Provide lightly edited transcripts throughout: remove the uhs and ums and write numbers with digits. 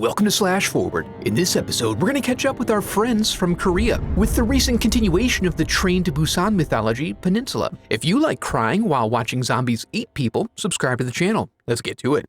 Welcome to Slash Forward. In this episode, we're going to catch up with our friends from Korea with the recent continuation of the Train to Busan mythology, Peninsula. If you like crying while watching zombies eat people, subscribe to the channel. Let's get to it.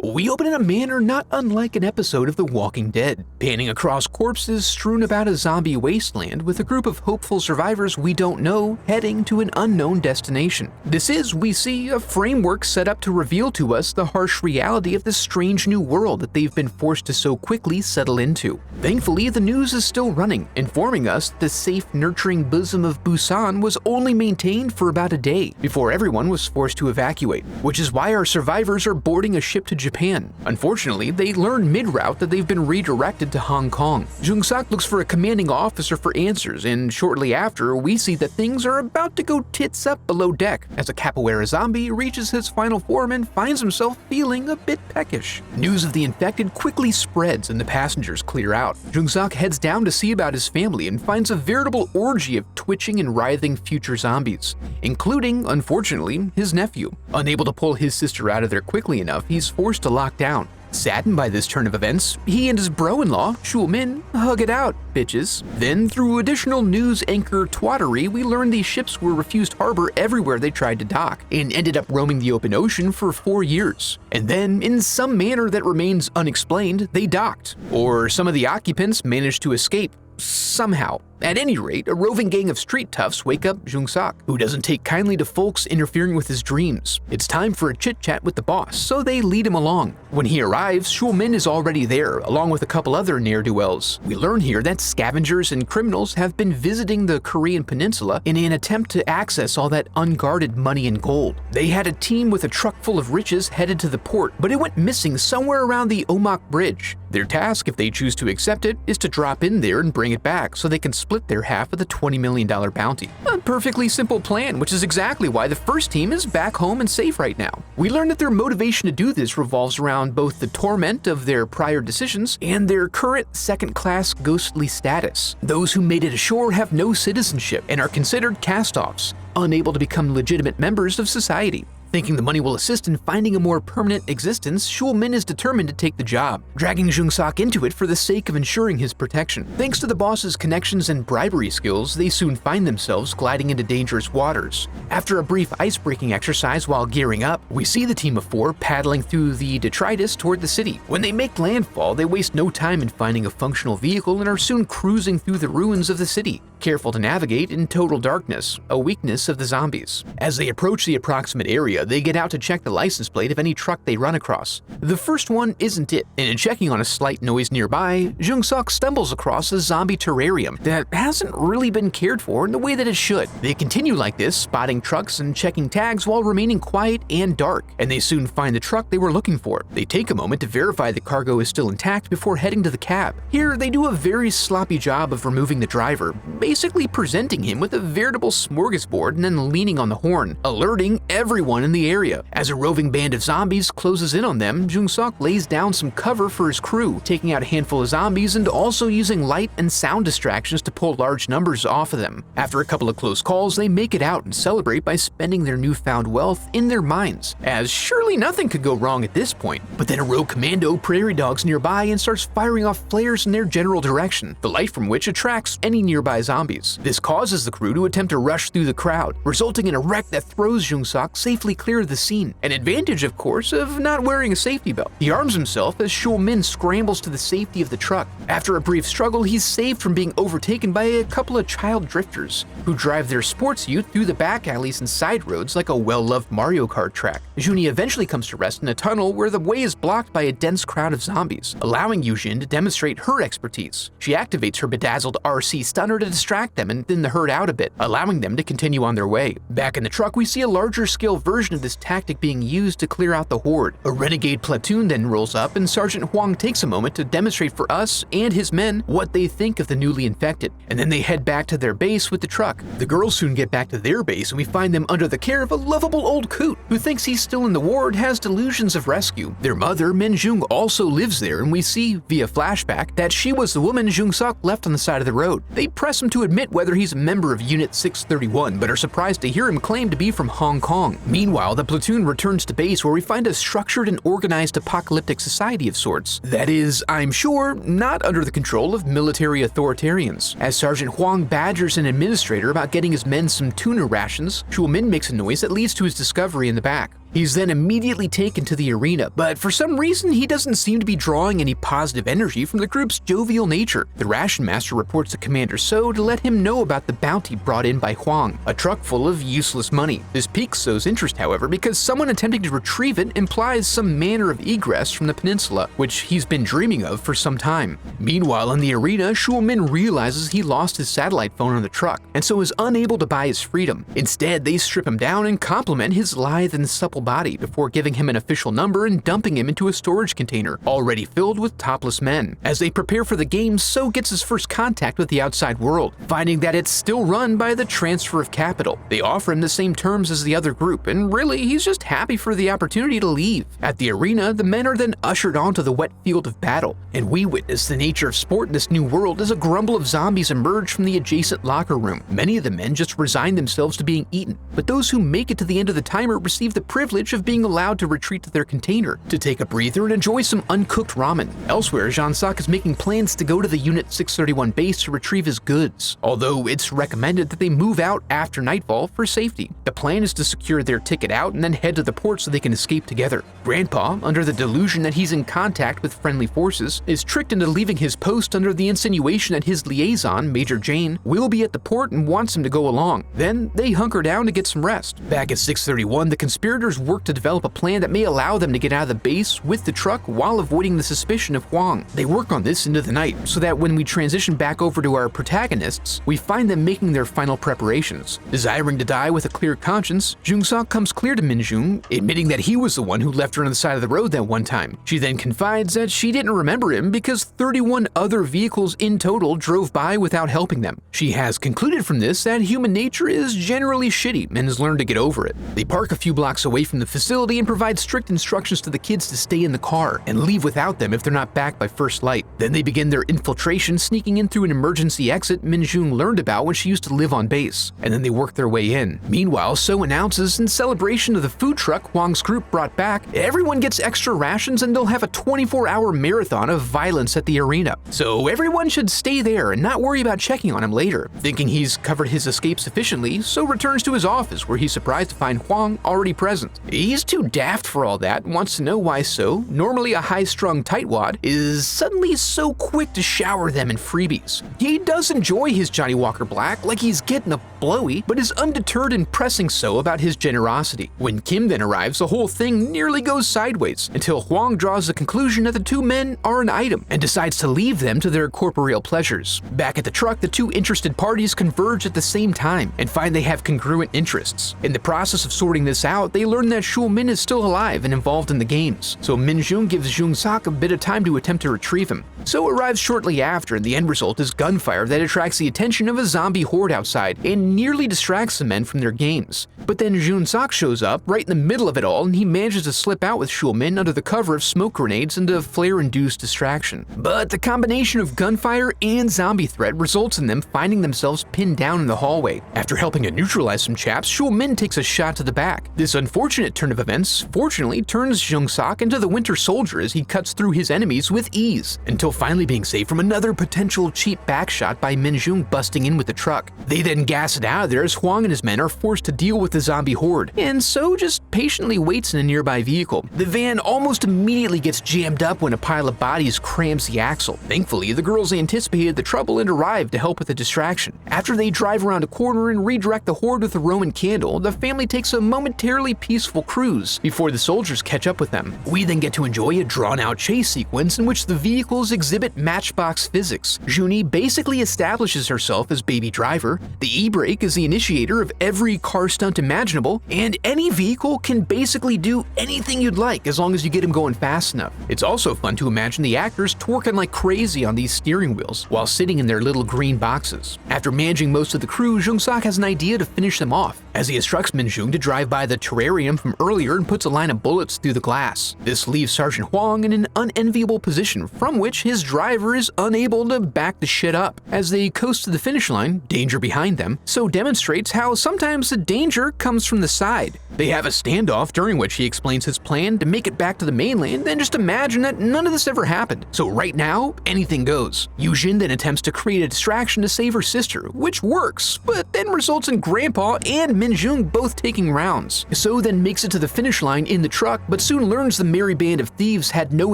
We open in a manner not unlike an episode of The Walking Dead, panning across corpses strewn about a zombie wasteland with a group of hopeful survivors we don't know heading to an unknown destination. This is, we see, a framework set up to reveal to us the harsh reality of the strange new world that they've been forced to so quickly settle into. Thankfully, the news is still running, informing us that the safe, nurturing bosom of Busan was only maintained for about a day before everyone was forced to evacuate, which is why our survivors are boarding a ship to Japan. Unfortunately, they learn mid-route that they've been redirected to Hong Kong. Jung-sok looks for a commanding officer for answers, and shortly after, we see that things are about to go tits up below deck as a capoeira zombie reaches his final form and finds himself feeling a bit peckish. News of the infected quickly spreads and the passengers clear out. Jung-sok heads down to see about his family and finds a veritable orgy of twitching and writhing future zombies, including, unfortunately, his nephew. Unable to pull his sister out of there quickly enough, he's forced to lock down. Saddened by this turn of events, he and his bro-in-law, Shul-min, hug it out, bitches. Then, through additional news anchor twattery, we learn these ships were refused harbor everywhere they tried to dock, and ended up roaming the open ocean for 4 years. And then, in some manner that remains unexplained, they docked. Or some of the occupants managed to escape. Somehow. At any rate, a roving gang of street toughs wake up Jung-sok, who doesn't take kindly to folks interfering with his dreams. It's time for a chit-chat with the boss, so they lead him along. When he arrives, Shul-min is already there, along with a couple other ne'er-do-wells. We learn here that scavengers and criminals have been visiting the Korean peninsula in an attempt to access all that unguarded money and gold. They had a team with a truck full of riches headed to the port, but it went missing somewhere around the Omak Bridge. Their task, if they choose to accept it, is to drop in there and bring it back so they can split their half of the $20 million bounty. A perfectly simple plan, which is exactly why the first team is back home and safe right now. We learn that their motivation to do this revolves around both the torment of their prior decisions and their current second-class ghostly status. Those who made it ashore have no citizenship and are considered cast-offs, unable to become legitimate members of society. Thinking the money will assist in finding a more permanent existence, Shul-min is determined to take the job, dragging Jung-sok into it for the sake of ensuring his protection. Thanks to the boss's connections and bribery skills, they soon find themselves gliding into dangerous waters. After a brief ice-breaking exercise while gearing up, we see the team of 4 paddling through the detritus toward the city. When they make landfall, they waste no time in finding a functional vehicle and are soon cruising through the ruins of the city, careful to navigate in total darkness, a weakness of the zombies. As they approach the approximate area, they get out to check the license plate of any truck they run across. The first one isn't it, and in checking on a slight noise nearby, Jung-sok stumbles across a zombie terrarium that hasn't really been cared for in the way that it should. They continue like this, spotting trucks and checking tags while remaining quiet and dark, and they soon find the truck they were looking for. They take a moment to verify the cargo is still intact before heading to the cab. Here, they do a very sloppy job of removing the driver, basically presenting him with a veritable smorgasbord and then leaning on the horn, alerting everyone in the area. As a roving band of zombies closes in on them, Jung-sok lays down some cover for his crew, taking out a handful of zombies and also using light and sound distractions to pull large numbers off of them. After a couple of close calls, they make it out and celebrate by spending their newfound wealth in their minds, as surely nothing could go wrong at this point. But then a rogue commando prairie dogs nearby and starts firing off flares in their general direction, the light from which attracts any nearby zombies. This causes the crew to attempt to rush through the crowd, resulting in a wreck that throws Jung-sok safely clear of the scene. An advantage, of course, of not wearing a safety belt. He arms himself as Shul-min scrambles to the safety of the truck. After a brief struggle, he's saved from being overtaken by a couple of child drifters, who drive their sports ute through the back alleys and side roads like a well-loved Mario Kart track. Juni eventually comes to rest in a tunnel where the way is blocked by a dense crowd of zombies, allowing Yujin to demonstrate her expertise. She activates her bedazzled RC stunner to distract them and thin the herd out a bit, allowing them to continue on their way. Back in the truck, we see a larger-scale version of this tactic being used to clear out the horde. A renegade platoon then rolls up, and Sergeant Huang takes a moment to demonstrate for us and his men what they think of the newly infected, and then they head back to their base with the truck. The girls soon get back to their base, and we find them under the care of a lovable old coot who thinks he's still in the ward, has delusions of rescue. Their mother, Min-jung, also lives there, and we see, via flashback, that she was the woman Jung-sok left on the side of the road. They press him to to admit whether he's a member of Unit 631, but are surprised to hear him claim to be from Hong Kong. Meanwhile, the platoon returns to base where we find a structured and organized apocalyptic society of sorts. That is, I'm sure, not under the control of military authoritarians. As Sergeant Huang badgers an administrator about getting his men some tuna rations, Shulmin makes a noise that leads to his discovery in the back. He's then immediately taken to the arena, but for some reason he doesn't seem to be drawing any positive energy from the group's jovial nature. The ration master reports to Commander So to let him know about the bounty brought in by Huang, a truck full of useless money. This piques So's interest, however, because someone attempting to retrieve it implies some manner of egress from the peninsula, which he's been dreaming of for some time. Meanwhile, in the arena, Shulmin realizes he lost his satellite phone on the truck, and so is unable to buy his freedom. Instead, they strip him down and compliment his lithe and supple body before giving him an official number and dumping him into a storage container, already filled with topless men. As they prepare for the game, So gets his first contact with the outside world, finding that it's still run by the transfer of capital. They offer him the same terms as the other group, and really, he's just happy for the opportunity to leave. At the arena, the men are then ushered onto the wet field of battle, and we witness the nature of sport in this new world as a grumble of zombies emerge from the adjacent locker room. Many of the men just resign themselves to being eaten, but those who make it to the end of the timer receive the privilege of being allowed to retreat to their container, to take a breather and enjoy some uncooked ramen. Elsewhere, Jean-Sac is making plans to go to the Unit 631 base to retrieve his goods, although it's recommended that they move out after nightfall for safety. The plan is to secure their ticket out and then head to the port so they can escape together. Grandpa, under the delusion that he's in contact with friendly forces, is tricked into leaving his post under the insinuation that his liaison, Major Jane, will be at the port and wants him to go along. Then they hunker down to get some rest. Back at 631, the conspirators work to develop a plan that may allow them to get out of the base with the truck while avoiding the suspicion of Huang. They work on this into the night, so that when we transition back over to our protagonists, we find them making their final preparations. Desiring to die with a clear conscience, Jung-Sok comes clear to Min-jung, admitting that he was the one who left her on the side of the road that one time. She then confides that she didn't remember him because 31 other vehicles in total drove by without helping them. She has concluded from this that human nature is generally shitty and has learned to get over it. They park a few blocks away from the facility and provide strict instructions to the kids to stay in the car and leave without them if they're not back by first light. Then they begin their infiltration, sneaking in through an emergency exit Min-jung learned about when she used to live on base, and then they work their way in. Meanwhile, So announces, in celebration of the food truck Huang's group brought back, everyone gets extra rations and they'll have a 24-hour marathon of violence at the arena. So everyone should stay there and not worry about checking on him later. Thinking he's covered his escape sufficiently, So returns to his office where he's surprised to find Huang already present. He's too daft for all that and wants to know why So, normally a high-strung tightwad, is suddenly so quick to shower them in freebies. He does enjoy his Johnny Walker Black like he's getting a blowy, but is undeterred in pressing So about his generosity. When Kim then arrives, the whole thing nearly goes sideways, until Huang draws the conclusion that the two men are an item and decides to leave them to their corporeal pleasures. Back at the truck, the two interested parties converge at the same time and find they have congruent interests. In the process of sorting this out, they learn that Shulmin is still alive and involved in the games, so Min-jung gives Jung-Sak a bit of time to attempt to retrieve him. So arrives shortly after, and the end result is gunfire that attracts the attention of a zombie horde outside and nearly distracts the men from their games. But then Jun-Sak shows up right in the middle of it all, and he manages to slip out with Shulmin under the cover of smoke grenades and a flare-induced distraction. But the combination of gunfire and zombie threat results in them finding themselves pinned down in the hallway. After helping to neutralize some chaps, Shulmin takes a shot to the back. This unfortunate turn of events fortunately turns Jung-Sak into the Winter Soldier as he cuts through his enemies with ease, until finally being saved from another potential cheap backshot by Min-jung busting in with the truck. They then gas it out of there as Huang and his men are forced to deal with the zombie horde, and So just patiently waits in a nearby vehicle. The van almost immediately gets jammed up when a pile of bodies crams the axle. Thankfully, the girls anticipated the trouble and arrived to help with the distraction. After they drive around a corner and redirect the horde with a Roman candle, the family takes a momentarily peaceful cruise before the soldiers catch up with them. We then get to enjoy a drawn-out chase sequence in which the vehicles exhibit matchbox physics. Junie basically establishes herself as baby driver. The e-brake is the initiator of every car stunt imaginable, and any vehicle can basically do anything you'd like as long as you get them going fast enough. It's also fun to imagine the actors twerking like crazy on these steering wheels while sitting in their little green boxes. After managing most of the crew, Jung-sok has an idea to finish them off, as he instructs Min-jung to drive by the terrarium from earlier and puts a line of bullets through the glass. This leaves Sergeant Huang in an unenviable position from which his driver is unable to back the shit up. As they coast to the finish line, danger behind them, so demonstrates how sometimes the danger comes from the side. They have a standoff during which he explains his plan to make it back to the mainland and just imagine that none of this ever happened. So right now, anything goes. Yujin then attempts to create a distraction to save her sister, which works, but then results in Grandpa and Min-jung both taking rounds. So then makes it to the finish line in the truck, but soon learns the merry band of thieves had no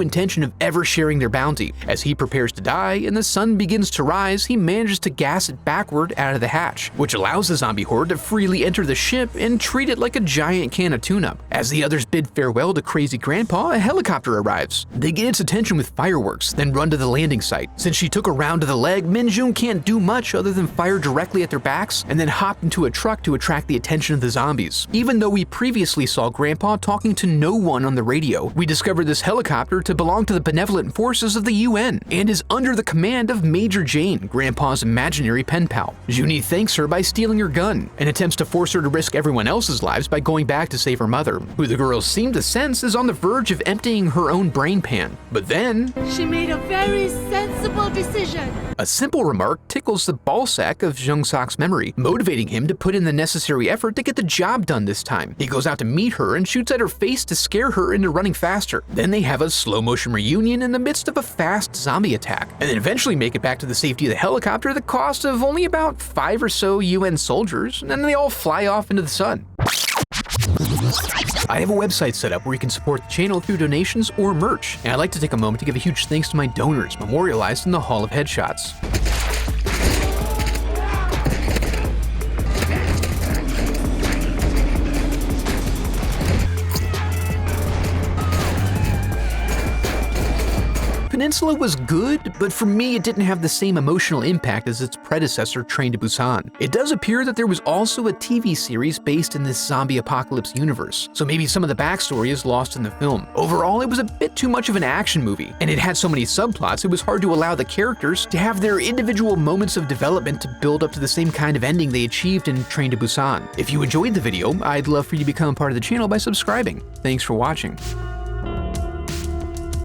intention of ever sharing their bounty. As he prepares to die and the sun begins to rise, he manages to gas it backward out of the hatch, which allows the zombie horde to freely enter the ship and treat it like a giant can of tune-up. As the others bid farewell to Crazy Grandpa, a helicopter arrives. They get its attention with fireworks, then run to the landing site. Since she took a round to the leg, Min-jung can't do much other than fire directly at their backs and then hop into a truck to attract the attention of the zombies. Even though we previously saw Grandpa talking to no one on the radio, we discover this helicopter to belong to the benevolent forces of the UN and is under the command of Major Jane, Grandpa's imaginary pen pal. Juni thanks her by stealing her gun and attempts to force her to risk everyone else's lives by going back to save her mother, who the girls seem to sense is on the verge of emptying her own brain pan. But then, she made a very sensible decision. A simple remark tickles the ballsack of Jung-sok's memory, motivating him to put in the necessary effort to get the job done this time. He goes out to meet her and shoots at her face to scare her into running faster. Then they have a slow-motion reunion in the midst of a fast zombie attack, and then eventually make it back to the safety of the helicopter at the cost of only about 5 or so UN soldiers, and then they all fly off into the sun. I have a website set up where you can support the channel through donations or merch, and I'd like to take a moment to give a huge thanks to my donors memorialized in the Hall of Headshots. Peninsula was good, but for me it didn't have the same emotional impact as its predecessor, Train to Busan. It does appear that there was also a TV series based in this zombie apocalypse universe, so maybe some of the backstory is lost in the film. Overall, it was a bit too much of an action movie, and it had so many subplots it was hard to allow the characters to have their individual moments of development to build up to the same kind of ending they achieved in Train to Busan. If you enjoyed the video, I'd love for you to become part of the channel by subscribing. Thanks for watching.